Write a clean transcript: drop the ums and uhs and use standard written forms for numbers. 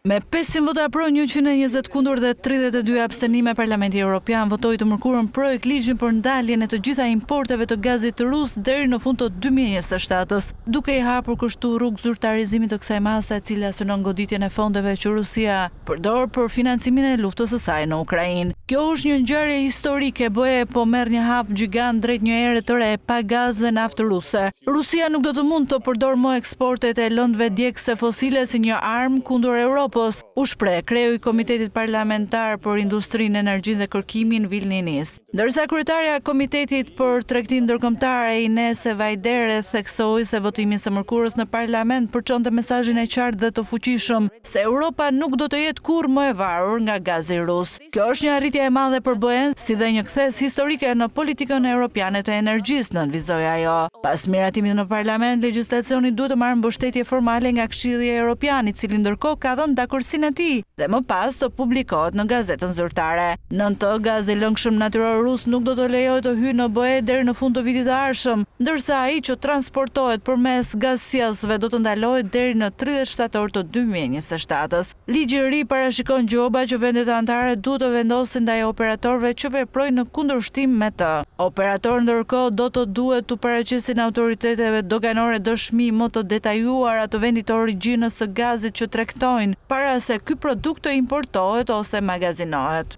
Me 500 vota pro, 120 kundër dhe 32 abstenime, Parlamenti Evropian votoi të mërkurën projekt ligjin për ndaljen e të gjitha importeve të gazit rus deri në fund të 2027-s, duke i hapur kështu rrugë zyrtarizimit të kësaj mase, e cila synon goditjen e fondeve që Rusia përdor për financimin e luftës së saj në Ukrainë. Kjo është një ngjarje historike, BE po merr një hap gjigant drejt një ere të re pa gaz dhe naftë ruse. Rusia nuk do të mund të përdor më eksportet e lëndëve djegëse fosile si një armë kundër Europës. U shpreh kreu i Komitetit Parlamentar për Industrinë, Energjinë dhe Kërkimin Vilninis. Ndërsa kryetaria e Komitetit për Tregtinë Ndërkombëtare Ines Vajdere theksoi se votimi i së mërkurës në Parlament përçonte mesazhin e qartë dhe të fuqishëm se Europa nuk do të jetë kurrë më e varur nga gazi rus. Kjo është një arritje e madhe për BE-n, si dhe një kthes historike në politikën europiane të energjisë, nënvizoi ajo. Pas miratimit në Parlament, legjislacioni duhet të marrë mbështetje formale nga Këshilli Evropian, i cili ndërkohë ka dhënë dakordsinë e tij dhe më pas të publikohet në gazetën zyrtare. Nën të, gazi i lëngshëm natyror rus nuk do të lejohet të hyjë në BE deri në fund të vitit të ardhshëm, ndërsa ai që transportohet përmes gazsjellësve do të ndalohet deri në 30 shtator të 2027-s. Ligji i ri parashikon gjoba që vendet anëtare duhet të vendosin ndaj operatorëve që veprojnë në kundërshtim me të. Operatorët ndërkohë do të duhet të paraqesin autoriteteve doganore dëshmi më të detajuara të vendit të origjinës së gazit që tregtojnë para se ky produkt të importohet ose magazinohet.